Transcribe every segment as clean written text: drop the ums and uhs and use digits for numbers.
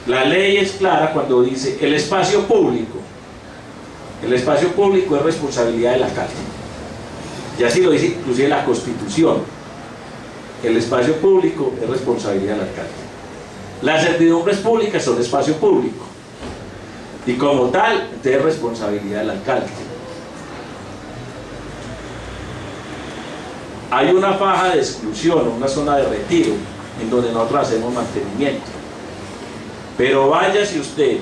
La ley es clara cuando dice el espacio público. El espacio público es responsabilidad del alcalde. Y así lo dice inclusive la Constitución. El espacio público es responsabilidad del alcalde. Las servidumbres públicas son espacio público. Y como tal, es responsabilidad del alcalde. Hay una faja de exclusión, una zona de retiro, en donde nosotros hacemos mantenimiento. Pero váyase usted,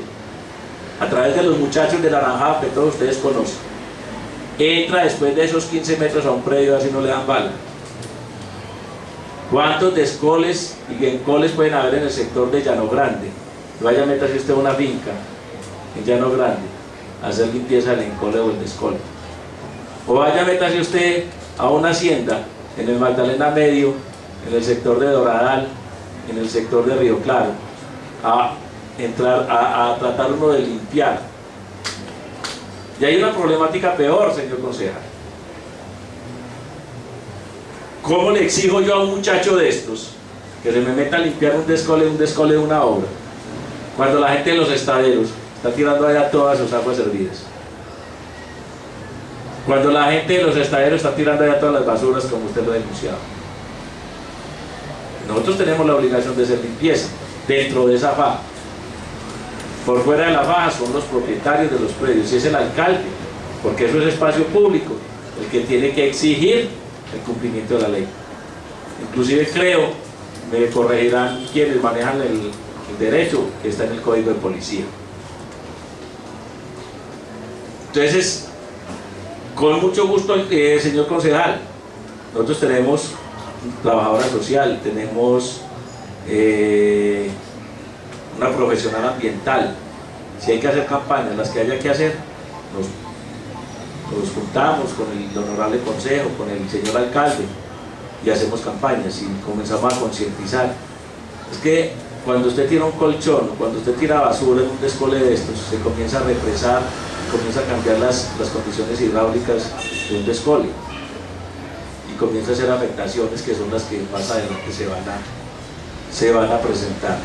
a través de los muchachos de Naranjada, que todos ustedes conocen, entra después de esos 15 metros a un predio, así no le dan bala. ¿Cuántos descoles y encoles pueden haber en el sector de Llano Grande? Vaya, métase usted a una finca en Llano Grande a hacer limpieza del encole o el descole. O vaya, métase usted a una hacienda en el Magdalena Medio, en el sector de Doradal, en el sector de Río Claro, a entrar a tratar uno de limpiar. Y hay una problemática peor, señor concejal. ¿Cómo le exijo yo a un muchacho de estos que se me meta a limpiar un descole de una obra, cuando la gente de los estaderos está tirando allá todas sus aguas servidas? Cuando la gente de los estaderos está tirando allá todas las basuras, como usted lo ha denunciado. Nosotros tenemos la obligación de hacer limpieza dentro de esa faja. Por fuera de la faja son los propietarios de los predios, y es el alcalde, porque eso es espacio público, el que tiene que exigir el cumplimiento de la ley. Inclusive creo, me corregirán quienes manejan el derecho, que está en el Código de Policía. Entonces, con mucho gusto, señor concejal, nosotros tenemos trabajadora social, tenemos una profesional ambiental. Si hay que hacer campañas, las que haya que hacer, nos juntamos con el honorable consejo, con el señor alcalde, y hacemos campañas y comenzamos a concientizar. Es que cuando usted tira un colchón, cuando usted tira basura en un descole de estos, se comienza a represar, comienza a cambiar las condiciones hidráulicas de un descole, y comienza a hacer afectaciones que son las que más adelante se van a presentar.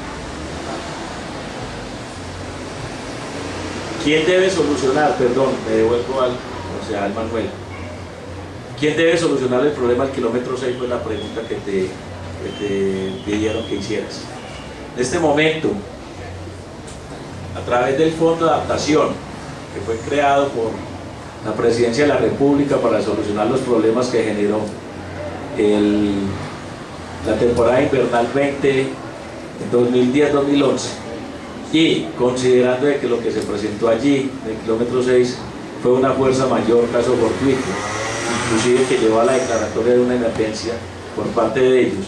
¿Quién debe solucionar? Perdón, me devuelvo al concejal Manuel. ¿Quién debe solucionar el problema del kilómetro 6? Fue la pregunta que te pidieron que hicieras. En este momento, a través del Fondo de Adaptación, que fue creado por la Presidencia de la República para solucionar los problemas que generó la temporada invernal 2010-2011, y considerando de que lo que se presentó allí, en el kilómetro 6, fue una fuerza mayor, caso fortuito, inclusive que llevó a la declaratoria de una emergencia por parte de ellos,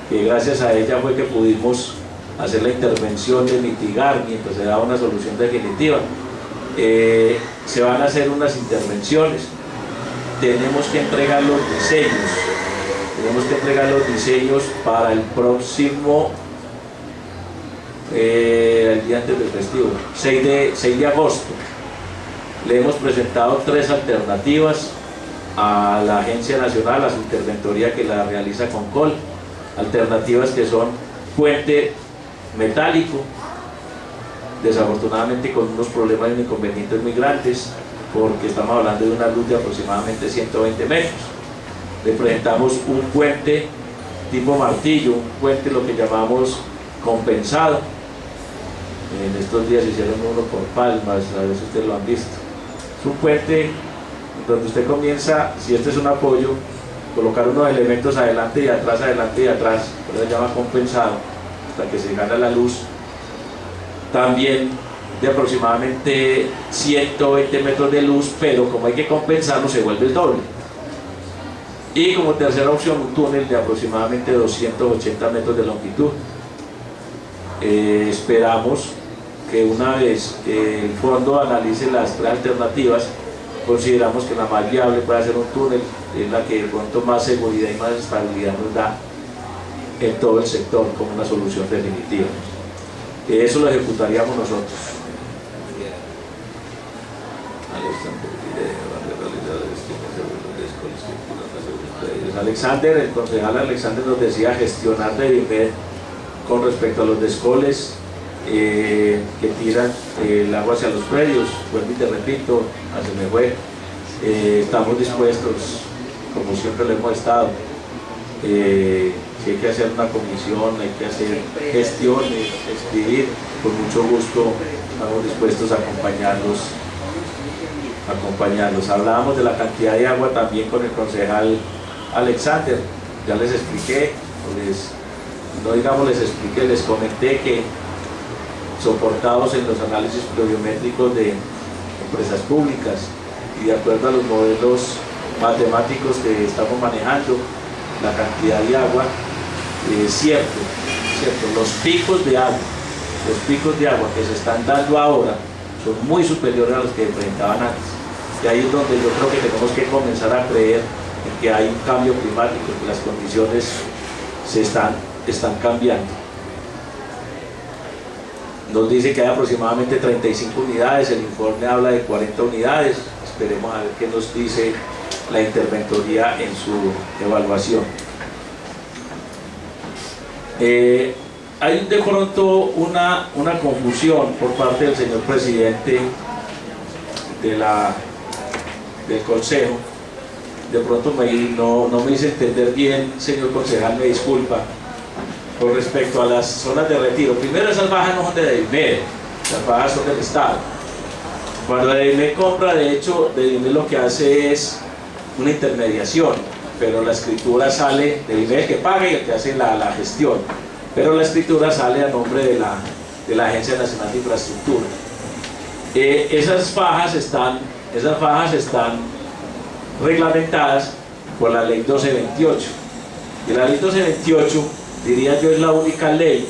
que gracias a ella fue que pudimos hacer la intervención de mitigar mientras se daba una solución definitiva. Se van a hacer unas intervenciones, tenemos que entregar los diseños para el próximo el día antes del festivo, 6 de agosto. Le hemos presentado 3 alternativas a la Agencia Nacional, a su interventoría que la realiza Concol, alternativas que son puente metálico, desafortunadamente con unos problemas y inconvenientes muy grandes, porque estamos hablando de una luz de aproximadamente 120 metros. Le presentamos un puente tipo martillo, un puente lo que llamamos compensado. En estos días hicieron uno por Palmas, a ver si ustedes lo han visto. Es un puente donde usted comienza, si este es un apoyo, colocar unos elementos adelante y atrás, por eso se llama compensado, hasta que se gana la luz. También de aproximadamente 120 metros de luz, pero como hay que compensarlo, se vuelve el doble. Y como tercera opción, un túnel de aproximadamente 280 metros de longitud. Esperamos que una vez el fondo analice las 3 alternativas, consideramos que la más viable puede ser un túnel, es la que de pronto más seguridad y más estabilidad nos da en todo el sector como una solución definitiva. Eso lo ejecutaríamos nosotros. Alexander, el concejal Alexander nos decía gestionar de BIMED con respecto a los descoles que tiran el agua hacia los predios. Vuelvo y te repito, así me fue. Estamos dispuestos, como siempre lo hemos estado. Si hay que hacer una comisión, hay que hacer gestiones, escribir, con mucho gusto estamos dispuestos a acompañarlos. Hablábamos de la cantidad de agua también con el concejal Alexander, ya les expliqué, les comenté que soportados en los análisis pluviométricos de empresas públicas y de acuerdo a los modelos matemáticos que estamos manejando, la cantidad de agua, cierto, los picos de agua que se están dando ahora son muy superiores a los que enfrentaban antes. Y ahí es donde yo creo que tenemos que comenzar a creer en que hay un cambio climático, que las condiciones están cambiando. Nos dice que hay aproximadamente 35 unidades, el informe habla de 40 unidades, esperemos a ver qué nos dice la interventoría en su evaluación. Hay de pronto una confusión por parte del señor presidente del Consejo. De pronto no me hice entender bien, señor concejal, me disculpa, con respecto a las zonas de retiro. Primero, esas bajas no son de DEVIMED, las bajas son del Estado. Cuando DEVIMED compra, de hecho, DEVIMED lo que hace es una intermediación, pero la escritura sale de DEVIMED, que paga, y el que hace la gestión, pero la escritura sale a nombre de la Agencia Nacional de Infraestructura. Esas fajas están reglamentadas por la ley 1228, y la ley 1228, diría yo, es la única ley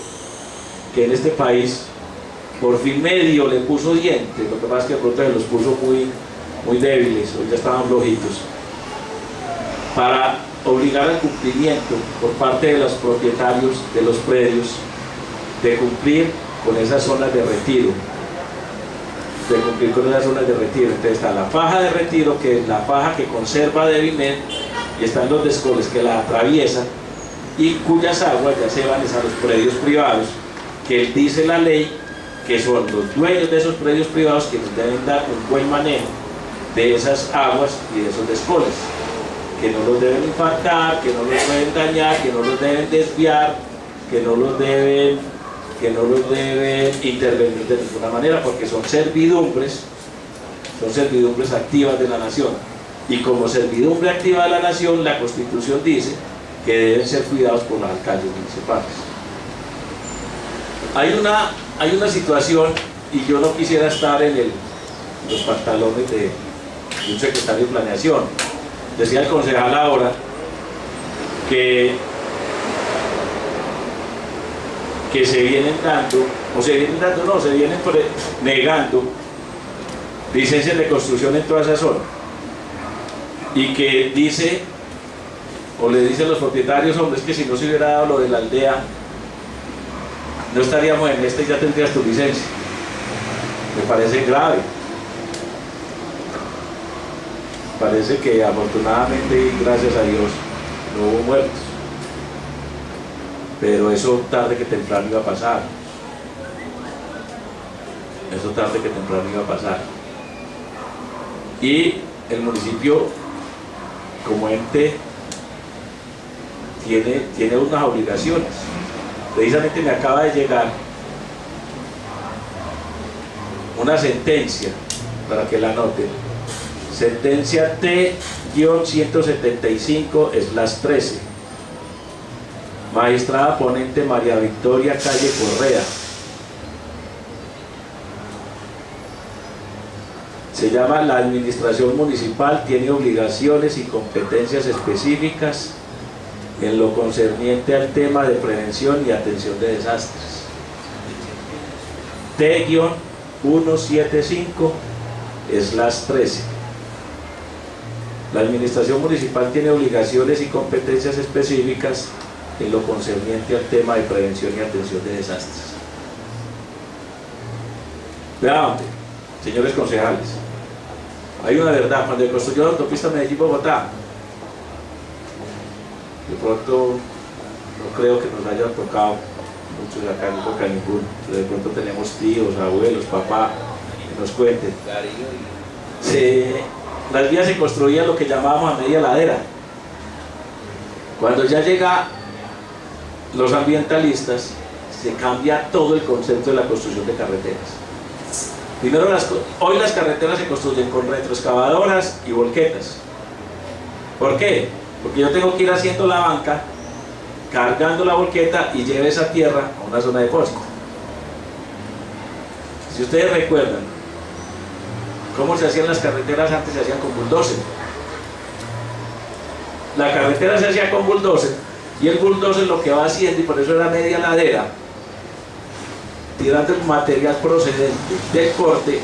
que en este país por fin medio le puso dientes. Lo que pasa es que de pronto se los puso muy débiles, hoy ya estaban flojitos, para obligar al cumplimiento por parte de los propietarios de los predios de cumplir con esas zonas de retiro. Entonces está la faja de retiro, que es la faja que conserva DEVIMED, y están los descoles que la atraviesan y cuyas aguas ya se van a los predios privados, que dice la ley que son los dueños de esos predios privados quienes deben dar un buen manejo de esas aguas y de esos descoles, que no los deben infartar, que no los deben dañar, que no los deben desviar, que no los deben intervenir de ninguna manera, porque son servidumbres activas de la nación, y como servidumbre activa de la nación, la Constitución dice que deben ser cuidados por los alcaldes municipales. Hay una situación, y yo no quisiera estar en los pantalones de un secretario de planeación. Decía el concejal ahora que se vienen negando licencias de construcción en toda esa zona, y que dice, o le dicen los propietarios, hombre, es que si no se hubiera dado lo de la aldea, no estaríamos en y ya tendrías tu licencia. Me parece grave. Parece que afortunadamente y gracias a Dios no hubo muertos, pero eso tarde que temprano iba a pasar. Y el municipio, como ente, tiene unas obligaciones. Precisamente me acaba de llegar una sentencia, para que la anoten, sentencia T-175/13, magistrada ponente María Victoria Calle Correa. Se llama: la administración municipal tiene obligaciones y competencias específicas en lo concerniente al tema de prevención y atención de desastres. T-175/13. La administración municipal tiene obligaciones y competencias específicas en lo concerniente al tema de prevención y atención de desastres. Vean, señores concejales, hay una verdad. Cuando se construyó la autopista Medellín-Bogotá, de pronto no creo que nos haya tocado muchos acá, no toca ninguno, pero de pronto tenemos tíos, abuelos, papá, que nos cuenten. Las vías se construían lo que llamábamos a media ladera. Cuando ya llega los ambientalistas, se cambia todo el concepto de la construcción de carreteras. Primero, hoy las carreteras se construyen con retroexcavadoras y volquetas. ¿Por qué? Porque yo tengo que ir haciendo la banca, cargando la volqueta y lleve esa tierra a una zona de depósito. Si ustedes recuerdan cómo se hacían las carreteras antes, se hacían con bulldozer. La carretera se hacía con bulldozer y el bulldozer lo que va haciendo, y por eso era media ladera, tirando el material procedente del corte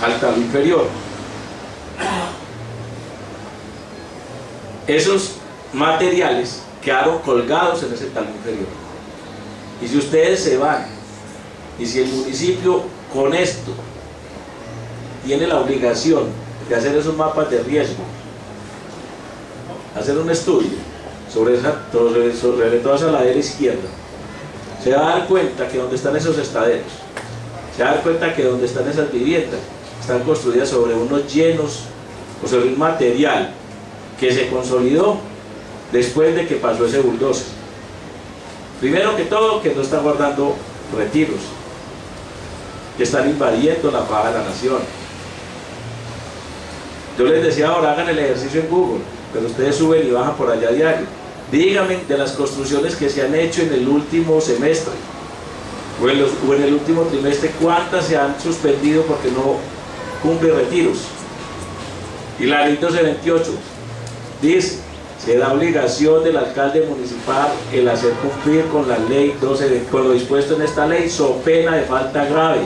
al talud inferior. Esos materiales quedaron colgados en ese talud inferior. Y si ustedes se van, y si el municipio con esto tiene la obligación de hacer esos mapas de riesgo, hacer un estudio sobre toda esa ladera izquierda, se va a dar cuenta que donde están esos estaderos, se va a dar cuenta que donde están esas viviendas, están construidas sobre unos llenos o sobre un material que se consolidó después de que pasó ese bulldozer. Primero que todo, que no está guardando retiros, que están invadiendo la faja de la nación. Yo les decía ahora, hagan el ejercicio en Google, pero ustedes suben y bajan por allá a diario. Díganme de las construcciones que se han hecho en el último semestre o en el último trimestre, cuántas se han suspendido porque no cumple retiros. Y la ley 1228 dice: se da obligación del alcalde municipal el hacer cumplir con la ley 12, con lo dispuesto en esta ley, so pena de falta grave.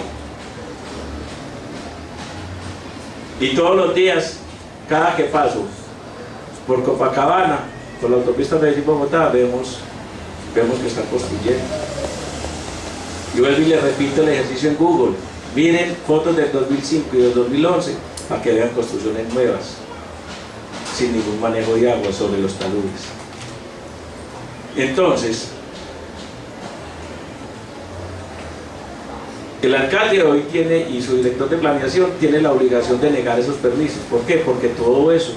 Y todos los días, cada que paso por Copacabana, por la autopista Medellín-Bogotá, vemos que están construyendo. Y vuelvo y les repito el ejercicio en Google. Miren fotos del 2005 y del 2011 para que vean construcciones nuevas, sin ningún manejo de agua sobre los taludes. Entonces, el alcalde hoy tiene, y su director de planeación tiene la obligación de negar esos permisos. ¿Por qué? Porque todo eso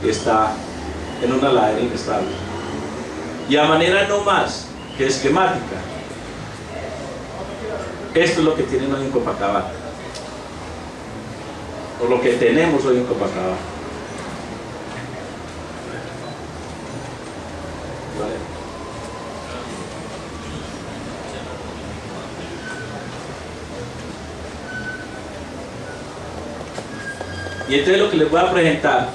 está en una ladera inestable. Y a manera no más que esquemática, esto es lo que tienen hoy en Copacabana, o lo que tenemos hoy en Copacabana. Y entonces lo que les voy a presentar,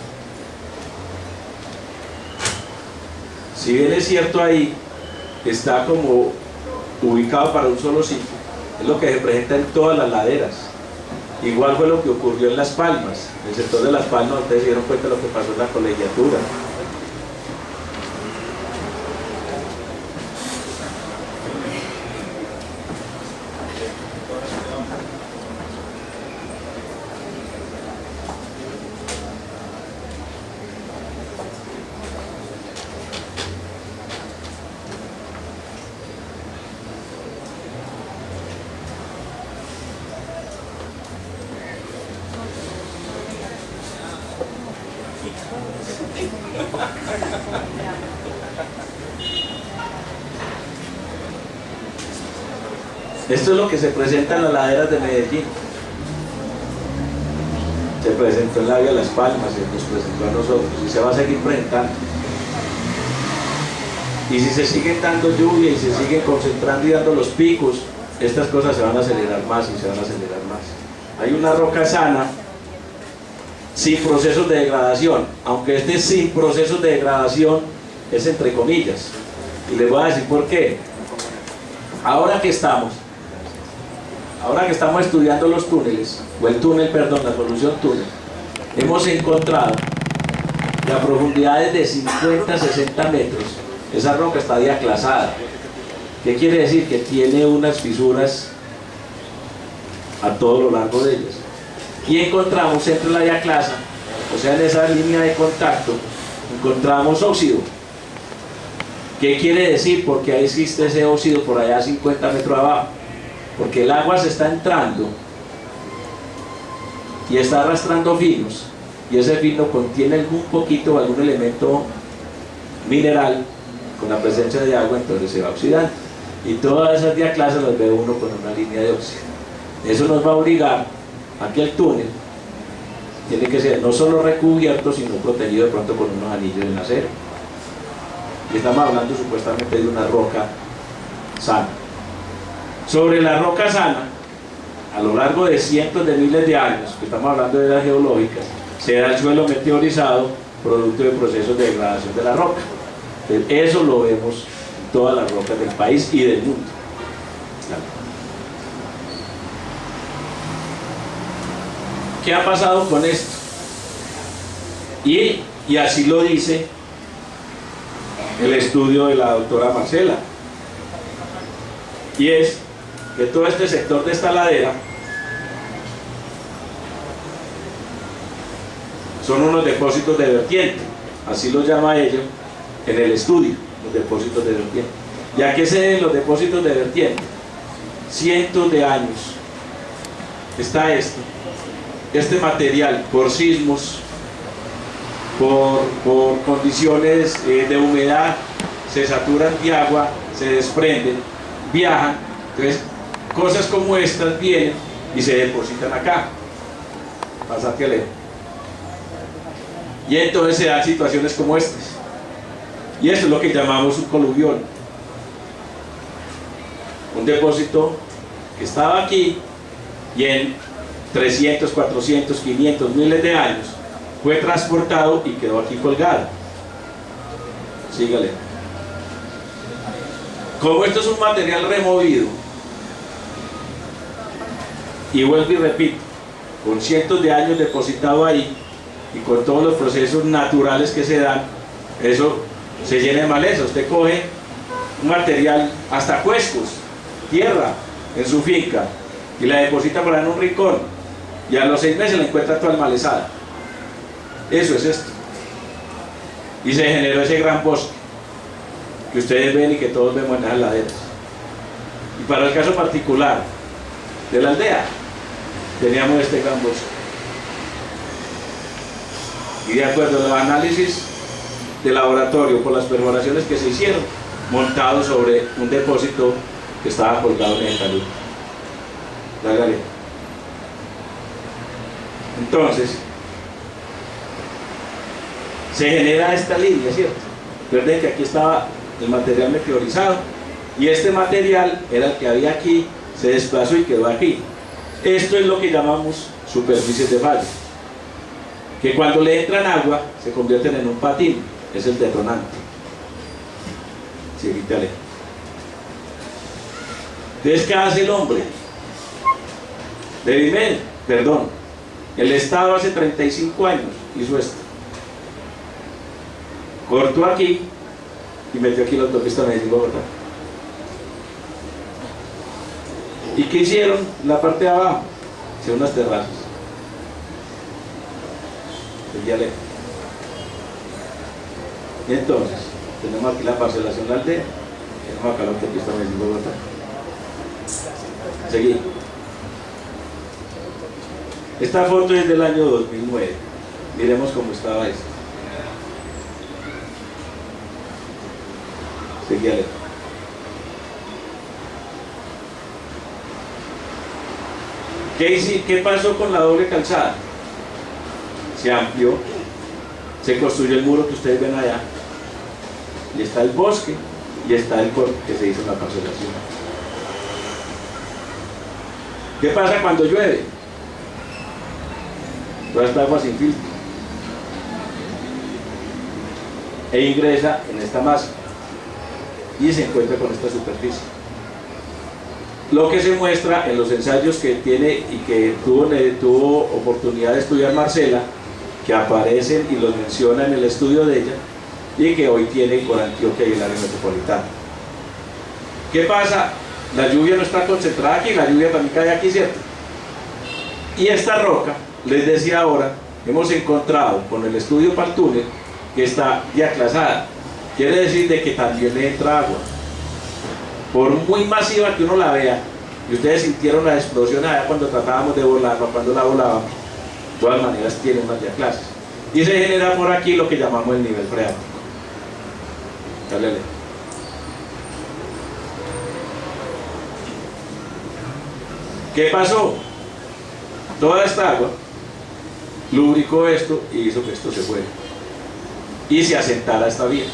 si bien es cierto ahí, está como ubicado para un solo sitio, es lo que se presenta en todas las laderas. Igual fue lo que ocurrió en Las Palmas, en el sector de Las Palmas. Ustedes se dieron cuenta de lo que pasó en la colegiatura. Esto es lo que se presenta en las laderas de Medellín. Se presentó en la vía Las Palmas, se nos presentó a nosotros y se va a seguir presentando. Y si se sigue dando lluvia y se siguen concentrando y dando los picos, estas cosas se van a acelerar más y se van a acelerar más. Hay una roca sana, sin procesos de degradación, aunque este sin procesos de degradación es entre comillas. Y les voy a decir por qué. Ahora que estamos estudiando los túneles, o el túnel, perdón, la solución túnel, hemos encontrado que a profundidades de 50, 60 metros, esa roca está diaclasada. ¿Qué quiere decir? Que tiene unas fisuras a todo lo largo de ellas. Y encontramos entre la diaclasa, o sea, en esa línea de contacto, encontramos óxido. ¿Qué quiere decir? Porque ahí existe ese óxido por allá 50 metros abajo, porque el agua se está entrando y está arrastrando finos, y ese fino contiene algún poquito o algún elemento mineral con la presencia de agua, entonces se va oxidando, y todas esas diaclasas las ve uno con una línea de óxido. Eso nos va a obligar a que el túnel tiene que ser no solo recubierto, sino protegido de pronto con unos anillos en acero. Y estamos hablando supuestamente de una roca sana. Sobre la roca sana, a lo largo de cientos de miles de años, que estamos hablando de edad geológica, se da el suelo meteorizado producto de procesos de degradación de la roca. Entonces, eso lo vemos en todas las rocas del país y del mundo. ¿Qué ha pasado con esto? Y así lo dice el estudio de la doctora Marcela, y es que todo este sector de esta ladera son unos depósitos de vertiente, así lo llama ella en el estudio, los depósitos de vertiente. ¿Y a qué se deben los depósitos de vertiente? Cientos de años está este material, por sismos, por condiciones de humedad, se saturan de agua, se desprenden, viajan. Entonces, cosas como estas vienen y se depositan acá. Pásate a leer. Y entonces se dan situaciones como estas. Y esto es lo que llamamos un coluvión. Un depósito que estaba aquí y en 300, 400, 500, miles de años fue transportado y quedó aquí colgado. Sígale. Como esto es un material removido, y vuelvo y repito, con cientos de años depositado ahí y con todos los procesos naturales que se dan, eso se llena de maleza. Usted coge un material, hasta cuescos, tierra en su finca, y la deposita por ahí en un rincón, y a los 6 meses la encuentra toda malezada. Eso es esto. Y se generó ese gran bosque que ustedes ven y que todos vemos en las laderas. Y para el caso particular de la aldea, teníamos este gran bosque. Y de acuerdo a los análisis de laboratorio por las perforaciones que se hicieron, montado sobre un depósito que estaba colgado en el talud. La galera. Entonces, se genera esta línea, ¿cierto? Recuerden que aquí estaba el material meteorizado y este material era el que había aquí, se desplazó y quedó aquí. Esto es lo que llamamos superficies de falla, que cuando le entran agua se convierten en un patín, es el detonante. Sí, quítale. Entonces, ¿qué hace el hombre? El Estado hace 35 años hizo esto. Cortó aquí y metió aquí la autopista Medellín-Bogotá. ¿Y qué hicieron? La parte de abajo, hicieron unas terrazas. Y entonces, tenemos aquí la parcelación de la aldea, tenemos acá la autopista Medellín-Bogotá. Seguí. Esta foto es del año 2009. Miremos cómo estaba esto. Seguí a leer. ¿Qué pasó con la doble calzada? Se amplió, se construyó el muro que ustedes ven allá, y está el bosque y está el corte que se hizo en la parcelación. ¿Qué pasa cuando llueve? Toda esta agua sin filtro e ingresa en esta masa y se encuentra con esta superficie. Lo que se muestra en los ensayos que tiene y que tuvo oportunidad de estudiar Marcela, que aparecen y los menciona en el estudio de ella, y que hoy tiene con Antioquia y el área metropolitana. ¿Qué pasa? La lluvia no está concentrada aquí, la lluvia también cae aquí, ¿cierto? Y esta roca, les decía ahora, hemos encontrado con el estudio para el túnel que está diaclasada. quiere decir de que también le entra agua. Por muy masiva que uno la vea, y ustedes sintieron la explosión allá cuando tratábamos de volarla, cuando la volábamos, de todas maneras tiene unas clases. Y se genera por aquí lo que llamamos el nivel freático. Dale. ¿Qué pasó? Toda esta agua lubricó esto y hizo que esto se fuera y se asentara esta vía,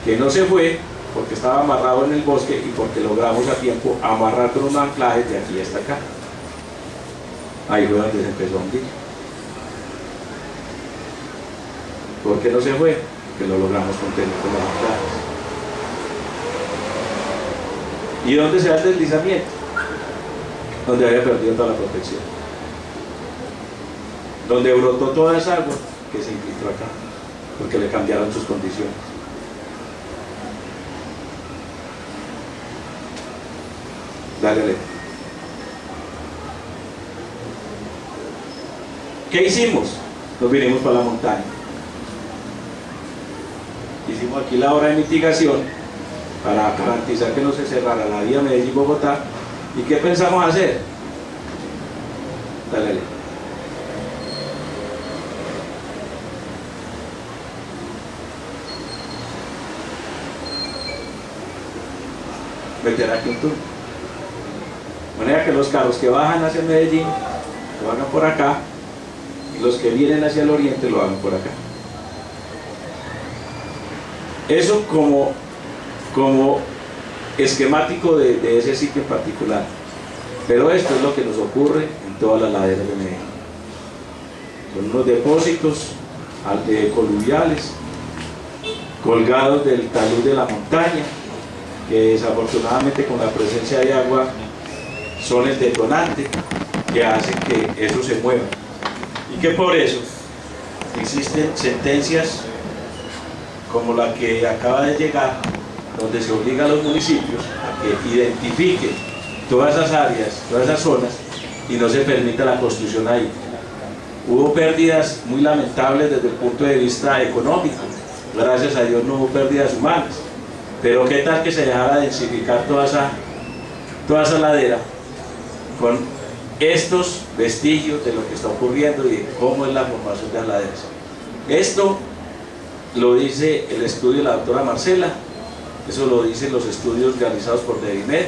que no se fue porque estaba amarrado en el bosque y porque logramos a tiempo amarrar con unos anclajes de aquí hasta acá. Ahí fue donde se empezó a hundir. ¿Por qué no se fue? Que lo logramos contener con los anclajes. ¿Y dónde se da el deslizamiento? Donde había perdido toda la protección, donde brotó toda esa agua que se infiltró acá, porque le cambiaron sus condiciones. Dale. ¿Qué hicimos? Nos vinimos para la montaña. Hicimos aquí la obra de mitigación para garantizar que no se cerrara la vía Medellín-Bogotá. ¿Y qué pensamos hacer? Dale. Meter aquí un túnel. De manera que los carros que bajan hacia Medellín lo hagan por acá y los que vienen hacia el oriente lo hagan por acá. Eso como esquemático de ese sitio en particular. Pero esto es lo que nos ocurre en todas las laderas de Medellín. Son unos depósitos coluviales colgados del talud de la montaña, que desafortunadamente con la presencia de agua son el detonante que hace que eso se mueva, y que por eso existen sentencias como la que acaba de llegar, donde se obliga a los municipios a que identifiquen todas esas áreas, todas esas zonas, y no se permita la construcción ahí. Hubo pérdidas muy lamentables desde el punto de vista económico, gracias a Dios no hubo pérdidas humanas, pero qué tal que se dejara densificar toda esa ladera con estos vestigios de lo que está ocurriendo y de cómo es la formación de las laderas. Esto lo dice el estudio de la doctora Marcela, eso lo dicen los estudios realizados por DEVIMED,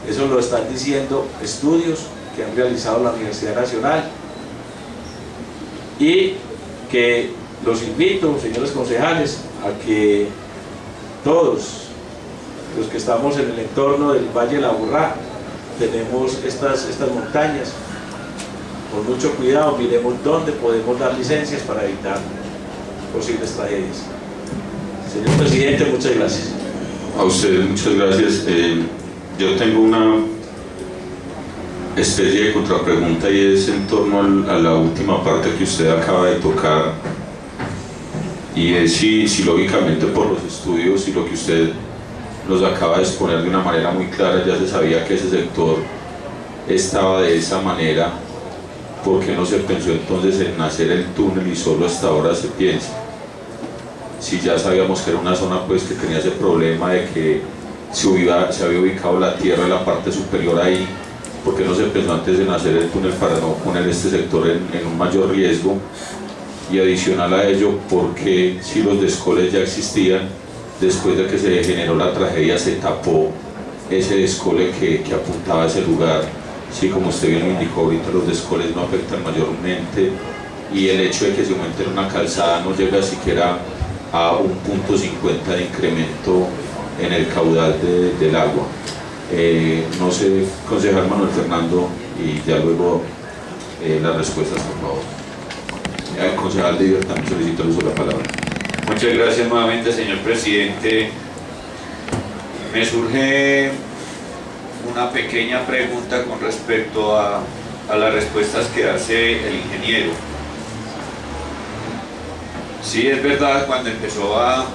eso lo están diciendo estudios que han realizado la Universidad Nacional, y que los invito, señores concejales, a que todos los que estamos en el entorno del Valle de la Aburrá, tenemos estas montañas, con mucho cuidado miremos dónde podemos dar licencias para evitar posibles tragedias. Señor presidente, muchas gracias. A usted muchas gracias. Yo tengo una especie de contrapregunta, y es en torno a la última parte que usted acaba de tocar, y es si lógicamente por los estudios y lo que usted nos acaba de exponer de una manera muy clara ya se sabía que ese sector estaba de esa manera, ¿por qué no se pensó entonces en hacer el túnel y solo hasta ahora se piensa? Si ya sabíamos que era una zona pues que tenía ese problema de que se había ubicado la tierra en la parte superior ahí, ¿por qué no se pensó antes en hacer el túnel para no poner este sector en un mayor riesgo? Y adicional a ello, ¿por qué si los descoles ya existían, después de que se generó la tragedia se tapó ese descole que apuntaba a ese lugar? Sí, como usted bien lo indicó ahorita, los descoles no afectan mayormente, y el hecho de que se aumente una calzada no llega siquiera a 1.50 de incremento en el caudal del agua. No sé, concejal Manuel Fernando, y ya luego las respuestas, por favor. El concejal de Libertad, solicito el uso de la palabra. Muchas gracias nuevamente, señor presidente. Me surge una pequeña pregunta con respecto a las respuestas que hace el ingeniero. Sí, es verdad, cuando empezó a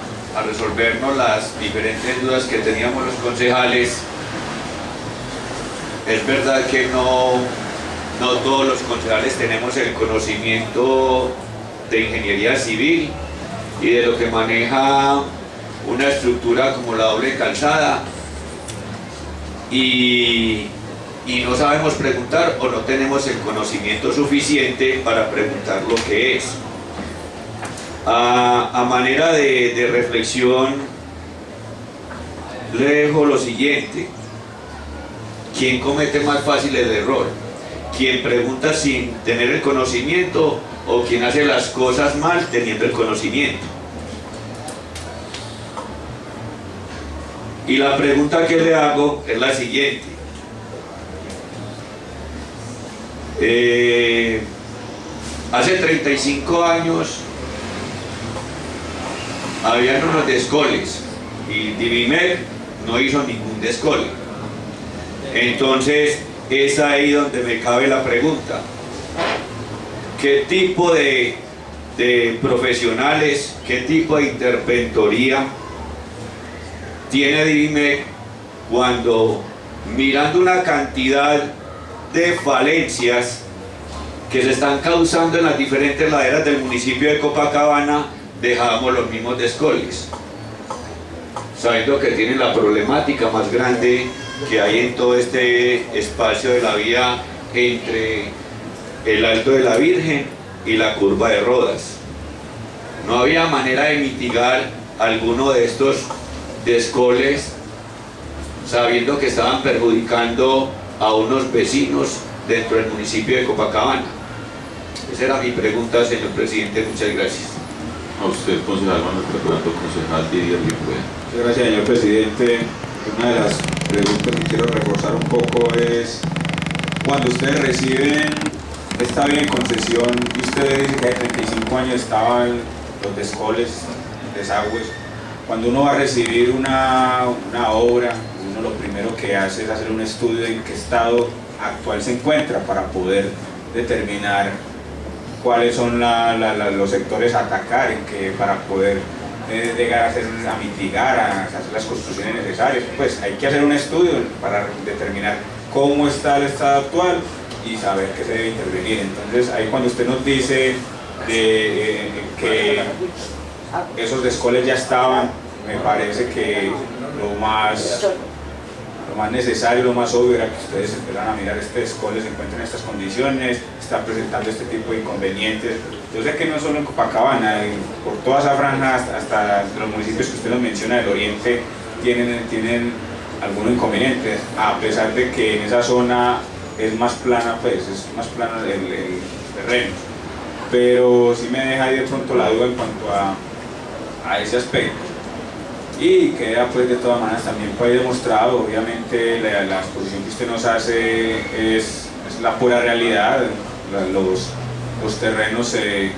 resolvernos las diferentes dudas que teníamos los concejales, es verdad que no todos los concejales tenemos el conocimiento de ingeniería civil y de lo que maneja una estructura como la doble calzada y no sabemos preguntar o no tenemos el conocimiento suficiente para preguntar lo que es. A manera de reflexión, le dejo lo siguiente: ¿quién comete más fácil el error? ¿Quién pregunta sin tener el conocimiento o quien hace las cosas mal teniendo el conocimiento? Y la pregunta que le hago es la siguiente: hace 35 años habían unos descoles y Divimed no hizo ningún descole. Entonces es ahí donde me cabe la pregunta: ¿qué tipo de profesionales, qué tipo de interventoría tiene Divimed cuando, mirando una cantidad de falencias que se están causando en las diferentes laderas del municipio de Copacabana, dejamos los mismos descoles, sabiendo que tienen la problemática más grande que hay en todo este espacio de la vía entre el Alto de la Virgen y la Curva de Rodas? No había manera de mitigar alguno de estos descoles, sabiendo que estaban perjudicando a unos vecinos dentro del municipio de Copacabana. Esa era mi pregunta, señor presidente. Muchas gracias. A usted, concejal Manuel Fernando, concejal Didier Lipueda. Muchas gracias, señor presidente. Una de las preguntas que quiero reforzar un poco es: cuando ustedes reciben esta vía en concesión y ustedes dicen que hace 35 años estaban los descoles, desagües, cuando uno va a recibir una obra, uno lo primero que hace es hacer un estudio de en qué estado actual se encuentra para poder determinar cuáles son los sectores a atacar, para poder llegar a mitigar, a hacer las construcciones necesarias. Pues hay que hacer un estudio para determinar cómo está el estado actual y saber qué se debe intervenir. Entonces ahí cuando usted nos dice que esos descoles ya estaban, me parece que lo más necesario, lo más obvio era que ustedes empezaran a mirar este descole, se encuentran en estas condiciones, están presentando este tipo de inconvenientes. Yo sé que no solo en Copacabana, por toda esa franja, hasta los municipios que usted nos menciona del oriente, tienen algunos inconvenientes, a pesar de que en esa zona es más plana, pues es más plano el terreno. Pero sí me deja ahí de pronto la duda en cuanto a ese aspecto. Y queda pues de todas maneras también fue demostrado, obviamente la exposición que usted nos hace es la pura realidad. Los terrenos se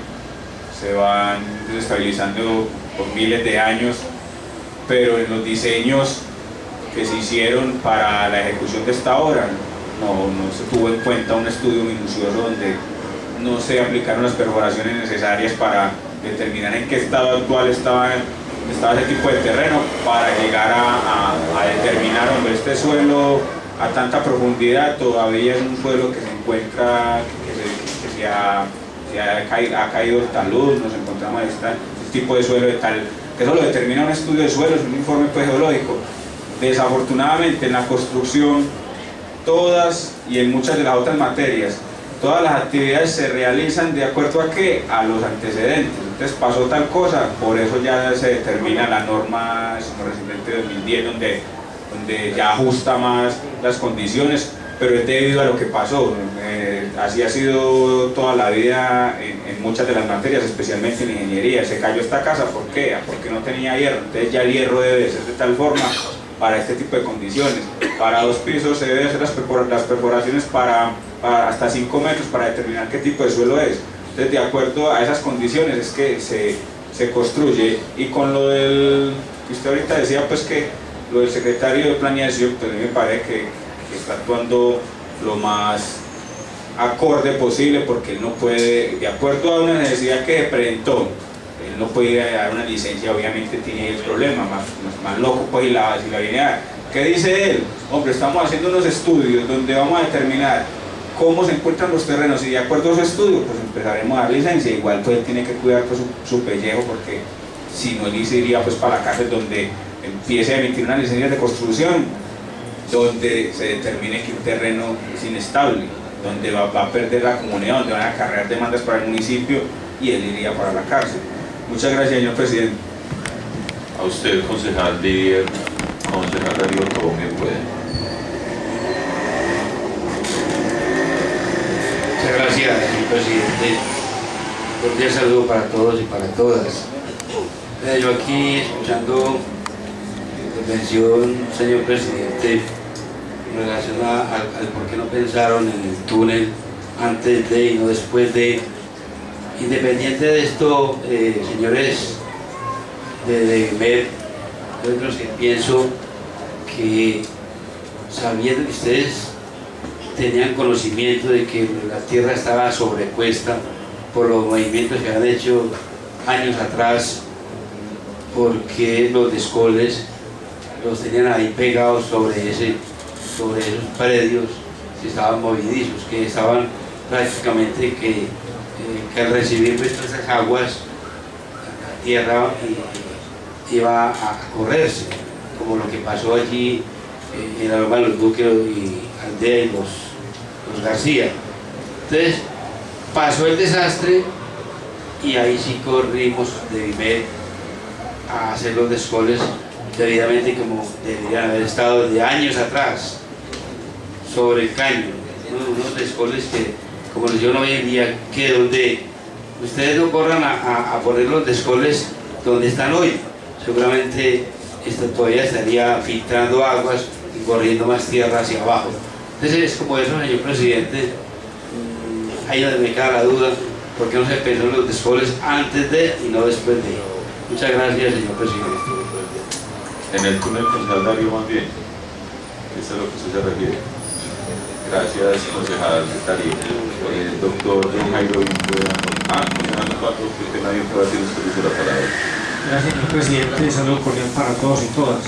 van desestabilizando por miles de años, pero en los diseños que se hicieron para la ejecución de esta obra no se tuvo en cuenta un estudio minucioso donde no se aplicaron las perforaciones necesarias para determinar en qué estado actual estaba ese tipo de terreno, para llegar a determinar, hombre, este suelo a tanta profundidad todavía es un suelo que se encuentra, que ha caído talud, nos encontramos este tipo de suelo de tal, que eso lo determina un estudio de suelos, un informe pues, geológico. Desafortunadamente en la construcción, todas y en muchas de las otras materias, todas las actividades se realizan de acuerdo a qué, a los antecedentes. Entonces pasó tal cosa, por eso ya se determina la norma reciente de 2010 donde ya ajusta más las condiciones, pero es debido a lo que pasó. Así ha sido toda la vida en muchas de las materias, especialmente en ingeniería. Se cayó esta casa, ¿por qué? Porque no tenía hierro. Entonces ya el hierro debe ser de tal forma para este tipo de condiciones. Para 2 pisos se deben hacer las perforaciones para hasta 5 metros para determinar qué tipo de suelo es. Entonces, de acuerdo a esas condiciones es que se construye. Y con lo del que usted ahorita decía, pues que lo del secretario de Planeación, pues a mí me parece que está actuando lo más acorde posible, porque él no puede, de acuerdo a una necesidad que se presentó, él no puede ir a dar una licencia, obviamente tiene el problema, más loco pues si la viene a dar. ¿Qué dice él? Hombre, estamos haciendo unos estudios donde vamos a determinar cómo se encuentran los terrenos y de acuerdo a su estudio pues empezaremos a dar licencia. Igual pues él tiene que cuidar pues, su pellejo, porque sino él se iría pues para la cárcel donde empiece a emitir una licencia de construcción, donde se determine que un terreno es inestable, donde va a perder la comunidad, donde van a acarrear demandas para el municipio y él iría para la cárcel. Muchas gracias, señor presidente. A usted, concejal Lidier, concejal Darío, todo me puede. Muchas gracias, señor presidente. Cordial saludo para todos y para todas. Yo aquí escuchando la intervención, señor presidente, en relación al por qué no pensaron en el túnel antes de y no después de. Independiente de esto, señores de MED, yo que pienso que sabiendo que ustedes tenían conocimiento de que la tierra estaba sobrepuesta por los movimientos que han hecho años atrás, porque los descoles los tenían ahí pegados sobre esos predios que estaban movidizos, que estaban prácticamente que al recibir pues, todas esas aguas, la tierra iba a correrse, como lo que pasó allí en la Loma de los Duques y Aldea y los García. Entonces pasó el desastre y ahí sí corrimos de Vimed a hacer los descoles debidamente como deberían haber estado desde años atrás sobre el caño, unos descoles que como les digo hoy en día, que donde ustedes no corran a poner los descoles donde están hoy, seguramente esto todavía estaría filtrando aguas y corriendo más tierra hacia abajo. Entonces es como eso, señor presidente, ahí donde me queda la duda, ¿por qué no se pensó en los descoles antes de y no después de? Muchas gracias, señor presidente. En el túnel, concejal Darío, más bien. Eso es a lo que usted se refiere. Gracias, concejal Darío. Doctor John Jairo, concejal Pato, que nadie pueda decir usted uso la palabra. Gracias, señor presidente. Saludos cordial para todos y todas.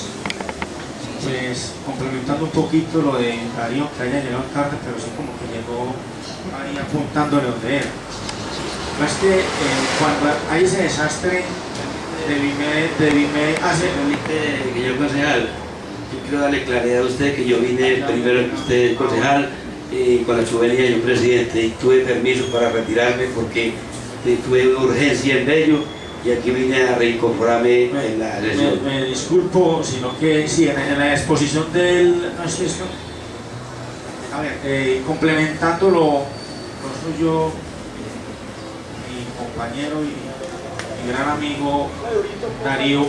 Pues complementando un poquito lo de Darío, que haya llegado tarde, pero sí como que llegó ahí apuntándole donde era. Más que cuando hay ese desastre de Vimed hace... Señor concejal, yo quiero darle claridad a usted que yo vine primero que usted, concejal, con la chuvenía yo presidente, y tuve permiso para retirarme porque tuve una urgencia en Bello y aquí vine a reincorporarme en la sesión. Me disculpo, sino que sí, en la exposición del... No es esto. A ver, complementando lo suyo, mi compañero y mi gran amigo Darío,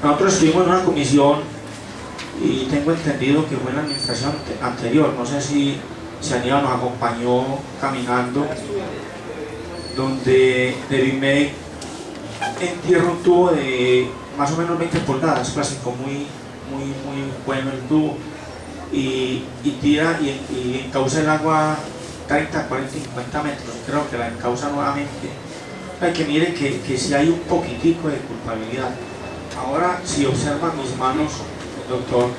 nosotros estuvimos en una comisión y tengo entendido que fue en la administración anterior, no sé si Aníbal nos acompañó caminando, donde Vimed entierra un tubo de más o menos 20 pulgadas, plástico muy bueno el tubo, y tira y encauza el agua 30, 40, 50 metros, creo que la encauza nuevamente. Hay que miren que si hay un poquitico de culpabilidad. Ahora, si observan mis manos, doctor,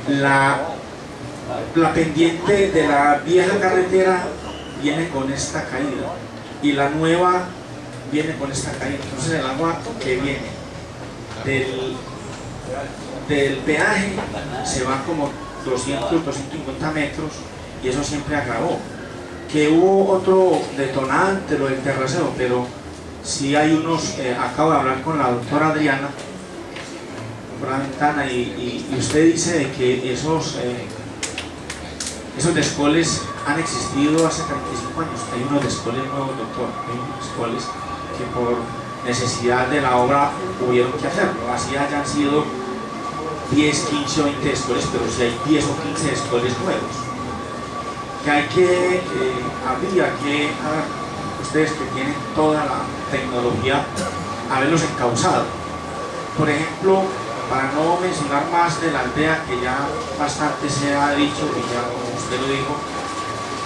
la pendiente de la vieja carretera viene con esta caída y la nueva viene con esta caída. Entonces el agua que viene del peaje se va como 200, 250 metros y eso siempre agravó. Que hubo otro detonante, lo del terraceo, pero sí hay unos, acabo de hablar con la doctora Adriana por la ventana y usted dice de que esos descoles han existido hace 35 años. Hay unos descoles nuevos, doctor, hay unos descoles que por necesidad de la obra hubieron que hacerlo, así hayan sido 10, 15 o 20 descoles, pero si hay 10 o 15 descoles nuevos, que hay que, habría que, ustedes que tienen toda la tecnología, haberlos encauzado. Por ejemplo, para no mencionar más de la aldea, que ya bastante se ha dicho, y ya como usted lo dijo,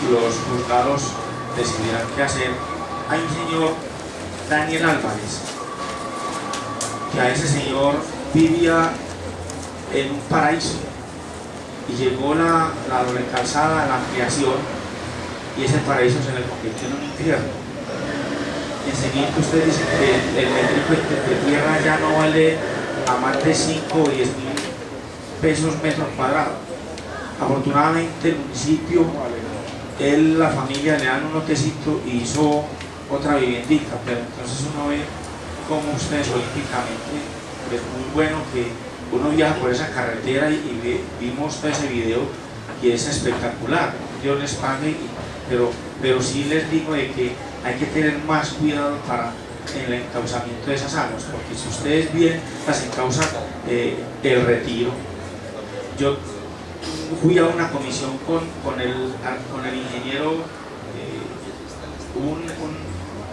los juzgados decidirán qué hacer. Hay un señor, Daniel Álvarez, que a ese señor vivía en un paraíso y llegó la doble calzada, la ampliación, y ese paraíso se le convirtió en un infierno. enseguida ustedes dicen que el métrico de tierra ya no vale a más de 5 o 10 mil pesos metro cuadrado. Afortunadamente el municipio, la familia le dan un lotecito y hizo otra viviendita, pero entonces uno ve como ustedes olímpicamente, es muy bueno que uno viaja por esa carretera y vimos todo ese video y es espectacular. Dios les pague, pero sí les digo de que hay que tener más cuidado en el encauzamiento de esas aguas, porque si ustedes bien las encausan el Retiro. Yo fui a una comisión con el ingeniero,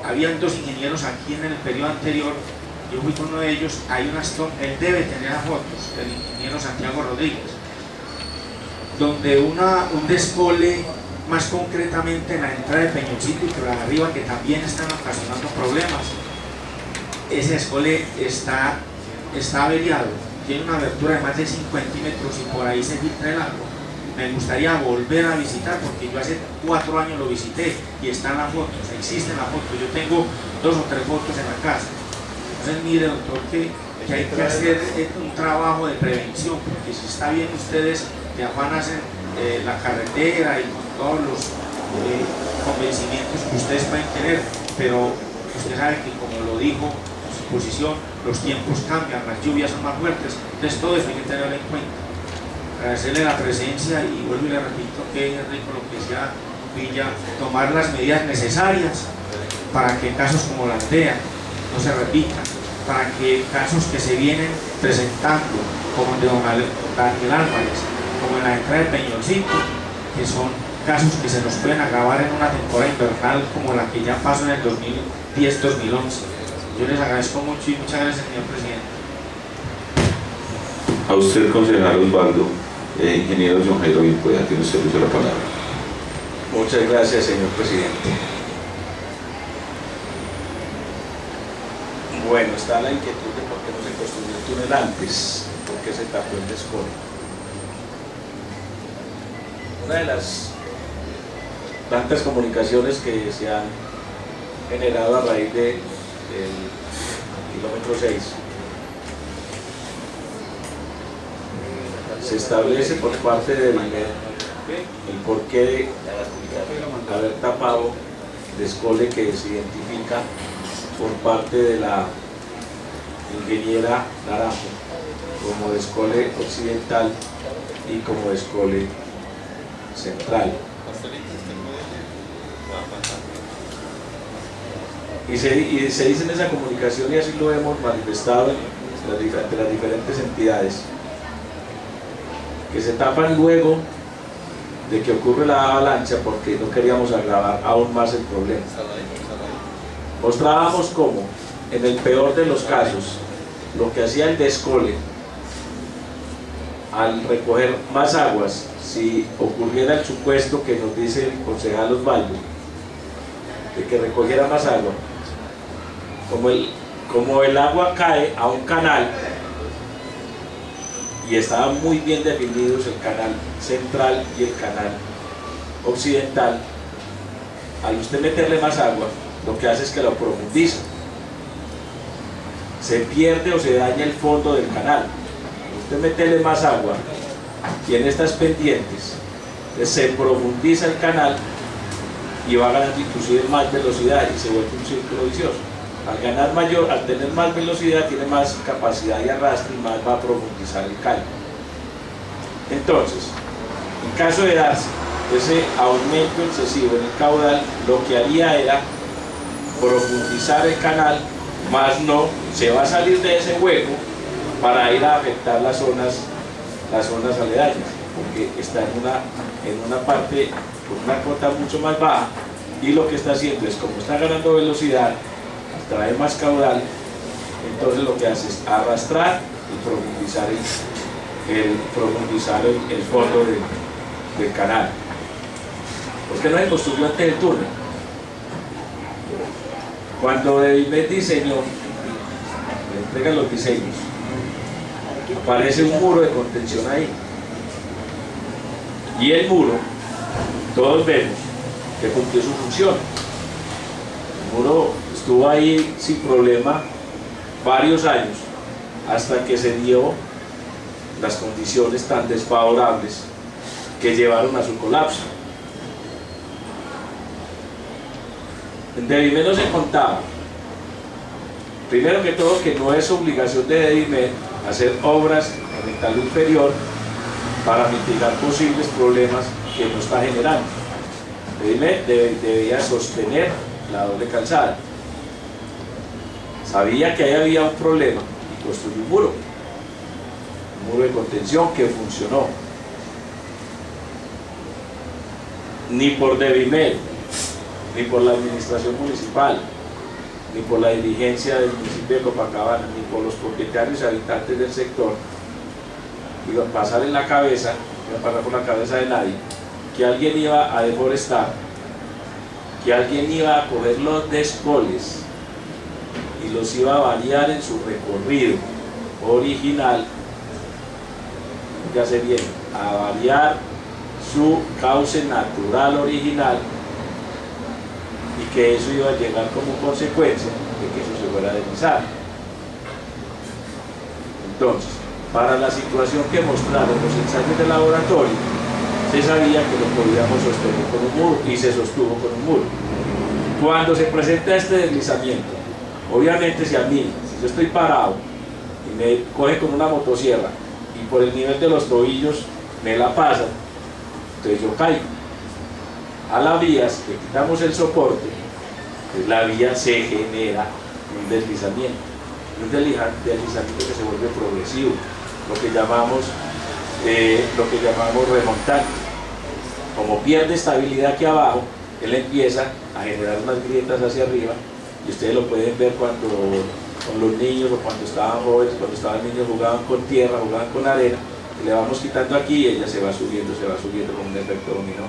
habían 2 ingenieros aquí en el periodo anterior. Yo fui con uno de ellos, él debe tener las fotos, el ingeniero Santiago Rodríguez, donde un descole, más concretamente en la entrada de Peñoncito y por arriba, que también están ocasionando problemas. Ese descole está averiado, tiene una abertura de más de 5 centímetros y por ahí se filtra el agua. Me gustaría volver a visitar porque yo hace 4 años lo visité y están las fotos, existen las fotos, yo tengo 2 o 3 fotos en la casa. Entonces mire, doctor, que hay que hacer un trabajo de prevención, porque si está bien ustedes de afán hacen la carretera y con todos los convencimientos que ustedes pueden tener, pero usted sabe que, como lo dijo en su posición, los tiempos cambian, las lluvias son más fuertes, entonces todo eso hay que tenerlo en cuenta. Agradecerle la presencia y vuelvo y le repito que es rico lo que decía Villa, tomar las medidas necesarias para que casos como la aldea no se repitan, para que casos que se vienen presentando, como el de don Daniel Álvarez, como en la entrada de Peñoncito, que son casos que se nos pueden agravar en una temporada invernal como la que ya pasó en el 2010-2011. Yo les agradezco mucho y muchas gracias, señor presidente. A usted, concejal Osvaldo, ingeniero John Jairo Vincueda, tiene usted la palabra. Muchas gracias, señor presidente. Bueno, está la inquietud de por qué no se construyó el túnel antes, por qué se tapó el descoro. Una de las tantas comunicaciones que se han generado a raíz del kilómetro 6 se establece por parte del el porqué de haber tapado descole que se identifica por parte de la ingeniera Naranjo como descole occidental y como descole central. Y se dice en esa comunicación, y así lo hemos manifestado ante las diferentes entidades, que se tapan luego de que ocurre la avalancha porque no queríamos agravar aún más el problema. Mostrábamos cómo, en el peor de los casos, lo que hacía el descole al recoger más aguas, si ocurriera el supuesto que nos dice el concejal Osvaldo, de que recogiera más agua, como el agua cae a un canal, y estaban muy bien definidos el canal central y el canal occidental, al usted meterle más agua, lo que hace es que lo profundiza, se pierde o se daña el fondo del canal. Usted meterle más agua y en estas pendientes se profundiza el canal y va ganando inclusive más velocidad y se vuelve un círculo vicioso. Al ganar mayor, al tener más velocidad, tiene más capacidad y arrastre y más va a profundizar el caño. Entonces, en caso de darse ese aumento excesivo en el caudal, lo que haría era profundizar el canal, más no se va a salir de ese hueco para ir a afectar las zonas aledañas, porque está en una parte con una cota mucho más baja, y lo que está haciendo es, como está ganando velocidad, trae más caudal, entonces lo que hace es arrastrar y profundizar el fondo del canal. ¿Por qué no se construyó antes el túnel? Cuando Devimet diseñó, le entregan los diseños, aparece un muro de contención ahí, y el muro, todos vemos que cumplió su función. El muro estuvo ahí sin problema varios años, hasta que se dio las condiciones tan desfavorables que llevaron a su colapso. En Devimed no se contaba, primero que todo, que no es obligación de Devimed hacer obras en el talud inferior para mitigar posibles problemas que no está generando. Devimed debía sostener la doble calzada. Sabía que ahí había un problema y construyó un muro de contención que funcionó. Ni por Devimed, ni por la administración municipal, ni por la dirigencia del municipio de Copacabana, ni por los propietarios y habitantes del sector, iba a pasar en la cabeza, iba a pasar por la cabeza de nadie, que alguien iba a deforestar, que alguien iba a coger los descoles y los iba a variar en su recorrido original, ya se viene, a variar su cauce natural original, y que eso iba a llegar como consecuencia de que eso se fuera a deslizar. Entonces, para la situación que mostraron los ensayos de laboratorio, se sabía que lo podíamos sostener con un muro, y se sostuvo con un muro. Cuando se presenta este deslizamiento, obviamente si yo estoy parado y me coge con una motosierra y por el nivel de los tobillos me la pasan, entonces yo caigo. A la vía, si le quitamos el soporte, pues la vía se genera un deslizamiento que se vuelve progresivo, lo que llamamos remontante. Como pierde estabilidad aquí abajo, él empieza a generar unas grietas hacia arriba, y ustedes lo pueden ver cuando con los niños o cuando estaban jóvenes, cuando estaban niños jugaban con tierra, jugaban con arena, y le vamos quitando aquí y ella se va subiendo como un efecto dominó.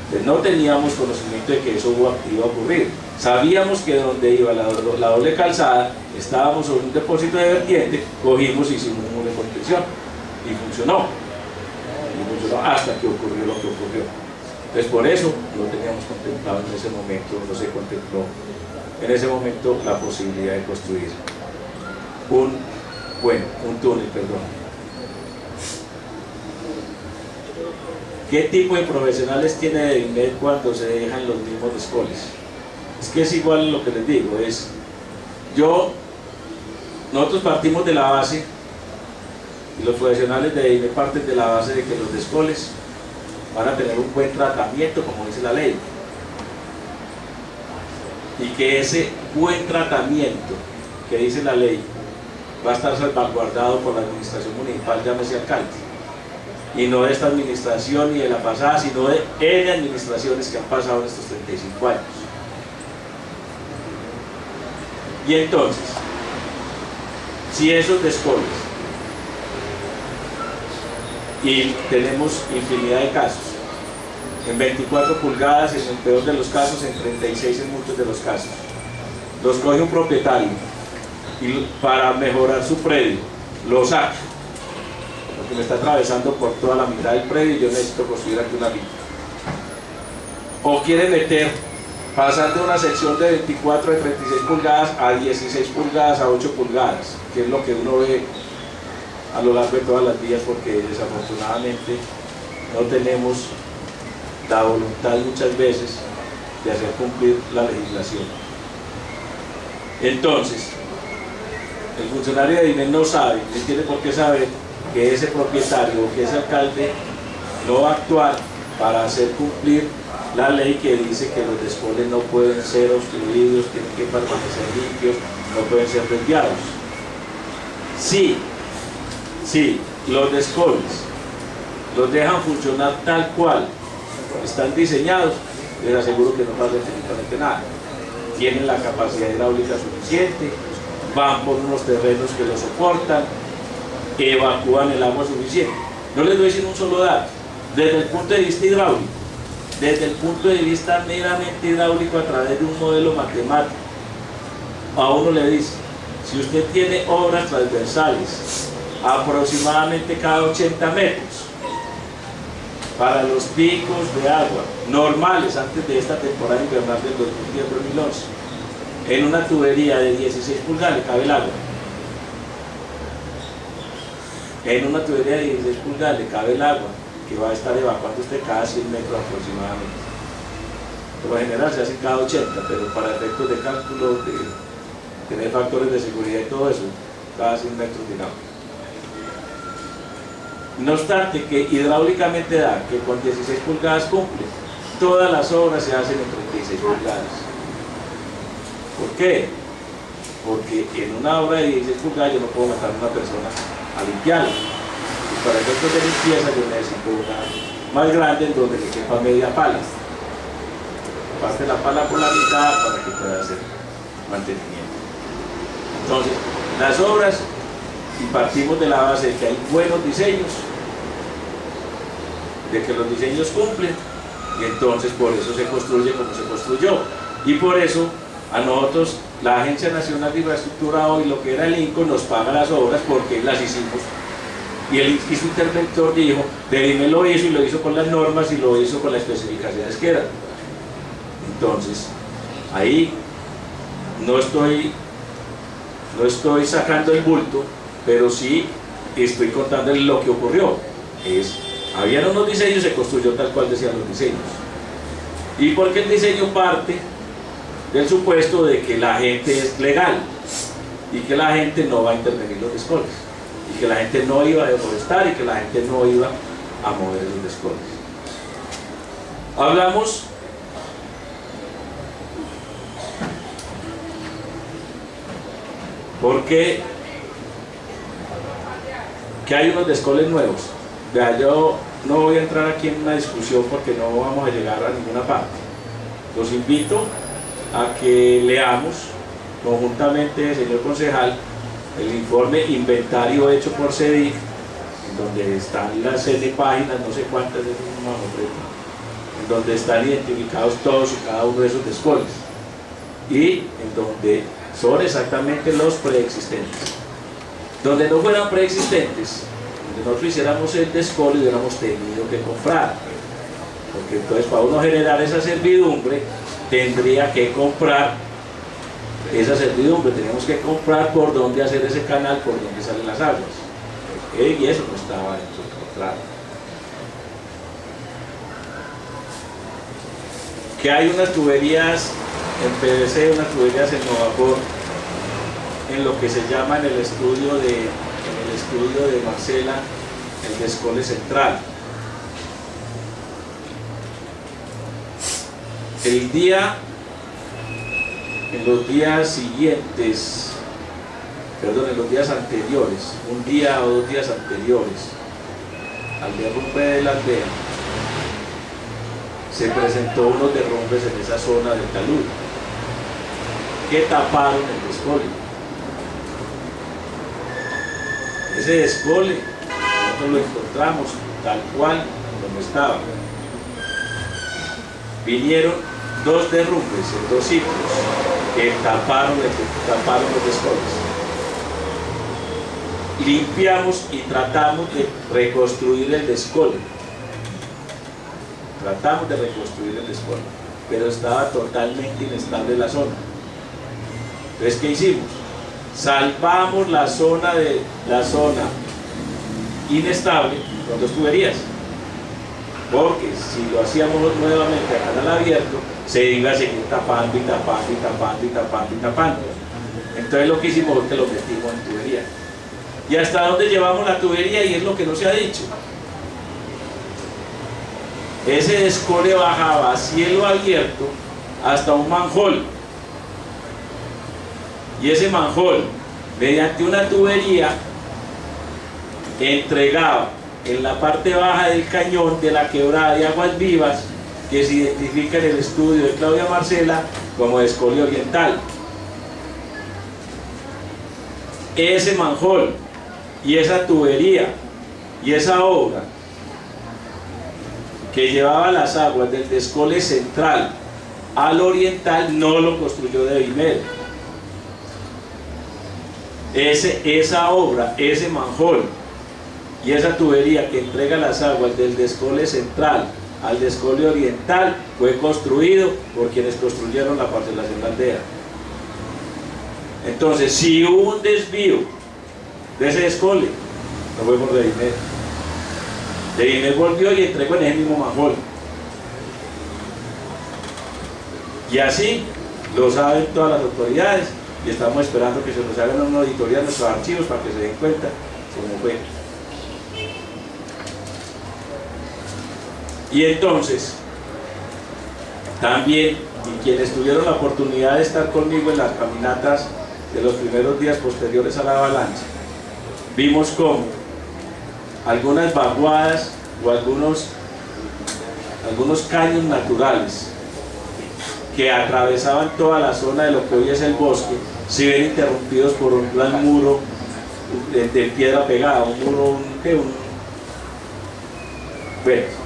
Entonces no teníamos conocimiento de que eso iba a ocurrir. Sabíamos que donde iba la doble calzada, estábamos sobre un depósito de vertiente, cogimos y hicimos un muro de contención y funcionó hasta que ocurrió lo que ocurrió. Entonces por eso no teníamos contemplado en ese momento, no se contempló en ese momento la posibilidad de construir un túnel, ¿Qué tipo de profesionales tiene Devimed cuando se dejan los mismos descoles? Es que es igual lo que les digo, nosotros partimos de la base, y los profesionales de Devimed parten de la base de que los descoles van a tener un buen tratamiento, como dice la ley, y que ese buen tratamiento que dice la ley va a estar salvaguardado por la administración municipal, llámese alcalde, y no de esta administración ni de la pasada, sino de N administraciones que han pasado en estos 35 años. Y entonces, si esos descoles, y tenemos infinidad de casos, en 24 pulgadas en el peor de los casos, en 36 en muchos de los casos, los coge un propietario y para mejorar su predio lo saca, porque me está atravesando por toda la mitad del predio y yo necesito construir aquí una vía, o quiere meter, pasar de una sección de 24 de 36 pulgadas a 16 pulgadas a 8 pulgadas, que es lo que uno ve a lo largo de todas las vías, porque desafortunadamente no tenemos la voluntad muchas veces de hacer cumplir la legislación. Entonces, el funcionario de Devimed no sabe, no tiene por qué saber que ese propietario o que ese alcalde no va a actuar para hacer cumplir la ley que dice que los descoles no pueden ser obstruidos, tienen que permanecer limpios, no pueden ser desviados. Sí, los descoles los dejan funcionar tal cual están diseñados, les aseguro que no pasa absolutamente nada. Tienen la capacidad hidráulica suficiente, van por unos terrenos que lo soportan, evacúan el agua suficiente. No les doy sin un solo dato, desde el punto de vista hidráulico, desde el punto de vista meramente hidráulico, a través de un modelo matemático, a uno le dice, si usted tiene obras transversales aproximadamente cada 80 metros, para los picos de agua normales antes de esta temporada invernal del 2010-2011, En una tubería de 16 pulgadas le cabe el agua. En una tubería de 16 pulgadas le cabe el agua, que va a estar evacuando usted cada 100 metros aproximadamente. Por lo general se hace cada 80, pero para efectos de cálculo, de tener factores de seguridad y todo eso, cada 100 metros de agua. No obstante que hidráulicamente da que con 16 pulgadas cumple, todas las obras se hacen en 36 pulgadas. ¿Por qué? Porque en una obra de 16 pulgadas yo no puedo matar a una persona a limpiarla. Y para efectos de limpieza yo necesito una más grande en donde le quepa media pala. Parte la pala por la mitad para que pueda hacer mantenimiento. Entonces, las obras, y partimos de la base de que hay buenos diseños, de que los diseños cumplen, y entonces por eso se construye como se construyó. Y por eso a nosotros la Agencia Nacional de Infraestructura, hoy lo que era el INCO, nos paga las obras porque las hicimos, y el su interventor dijo, Dedime lo hizo, y lo hizo con las normas y lo hizo con las especificaciones que eran. Entonces ahí no estoy sacando el bulto, pero sí estoy contando lo que ocurrió. Habían unos diseños, se construyó tal cual decían los diseños. Y porque el diseño parte del supuesto de que la gente es legal y que la gente no va a intervenir los descoles, y que la gente no iba a deforestar, y que la gente no iba a mover los descoles. Hablamos porque que hay unos descoles nuevos. Vea, yo no voy a entrar aquí en una discusión porque no vamos a llegar a ninguna parte. Los invito a que leamos conjuntamente, señor concejal, el informe inventario hecho por CEDIC, en donde están las N páginas, no sé cuántas, en donde están identificados todos y cada uno de esos descoles, y en donde son exactamente los preexistentes. Donde no fueran preexistentes, donde nosotros hiciéramos el descole, hubiéramos tenido que comprar, porque entonces para uno generar esa servidumbre tendría que comprar esa servidumbre, teníamos que comprar por dónde hacer ese canal, por dónde salen las aguas, y eso no estaba dentro del contrato. Que hay unas tuberías en PVC, unas tuberías en Novaport, en lo que se llama en el estudio de Marcela, el descole central. En los días siguientes, perdón, en los días anteriores, un día o 2 días anteriores al derrumbe de la aldea, se presentó unos derrumbes en esa zona del talud que taparon el descole. Ese descole nosotros lo encontramos tal cual como estaba. Vinieron 2 derrumbes en 2 sitios que taparon los descoles. Limpiamos y tratamos de reconstruir el descole. Pero estaba totalmente inestable la zona. Entonces, ¿qué hicimos? Salvamos la zona inestable con 2 tuberías, porque si lo hacíamos nuevamente a canal abierto, se iba a seguir tapando. Entonces lo que hicimos es que lo metimos en tubería. ¿Y hasta dónde llevamos la tubería? Y es lo que no se ha dicho. Ese descole bajaba a cielo abierto hasta un manhole, y ese manhole, mediante una tubería, entregaba en la parte baja del cañón de la quebrada de Aguas Vivas, que se identifica en el estudio de Claudia Marcela como descole oriental. Ese manhole y esa tubería y esa obra que llevaba las aguas del descole central al oriental no lo construyó Dedime. Esa obra, ese manhole y esa tubería que entrega las aguas del descole central al descole oriental fue construido por quienes construyeron la parcelación de aldea. Entonces, si hubo un desvío de ese escole, no fue por Dedimel. Dedimel volvió y entregó en el mismo manjol. Y así lo saben todas las autoridades y estamos esperando que se nos hagan una auditoría de nuestros archivos para que se den cuenta cómo fue. Y entonces, también, y quienes tuvieron la oportunidad de estar conmigo en las caminatas de los primeros días posteriores a la avalancha, vimos cómo algunas vaguadas o algunos caños naturales que atravesaban toda la zona de lo que hoy es el bosque, se ven interrumpidos por un gran muro de piedra pegada, un muro,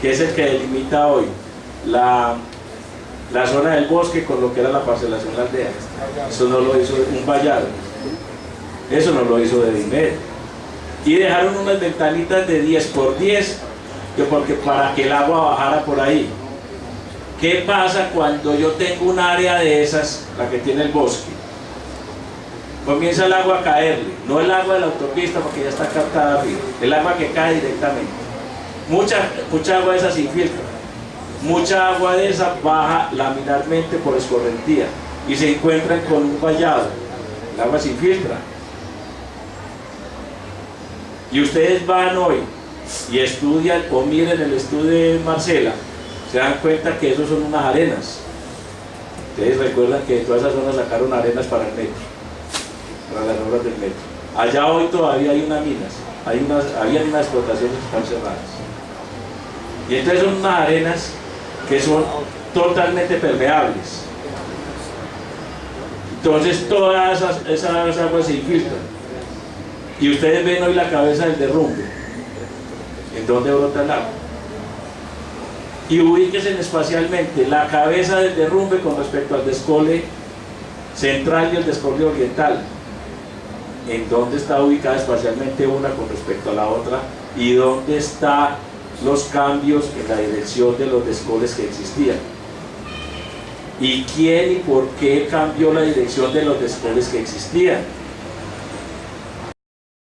que es el que delimita hoy la zona del bosque con lo que era la parcelación de la aldea. Eso no lo hizo un vallado, eso no lo hizo Dedimel. Y dejaron unas ventanitas de 10 por 10 para que el agua bajara por ahí. ¿Qué pasa cuando yo tengo un área de esas, la que tiene el bosque? Comienza el agua a caerle, no el agua de la autopista porque ya está captada arriba, el agua que cae directamente. Mucha agua de esa se infiltra, mucha agua de esa baja laminarmente por escorrentía y se encuentran con un vallado, el agua se infiltra. Y ustedes van hoy y estudian o miren el estudio de Marcela, se dan cuenta que esos son unas arenas. Ustedes recuerdan que de todas esas zonas sacaron arenas para el metro, para las obras del metro. Allá hoy todavía hay unas minas, había unas explotaciones que están cerradas. Y entonces son unas arenas que son totalmente permeables. Entonces todas esas aguas se infiltran. Y ustedes ven hoy la cabeza del derrumbe, en donde brota el agua. Y ubíquense espacialmente la cabeza del derrumbe con respecto al descole central y el descole oriental. En dónde está ubicada espacialmente una con respecto a la otra y dónde están los cambios en la dirección de los descoles que existían. Y quién y por qué cambió la dirección de los descoles que existían.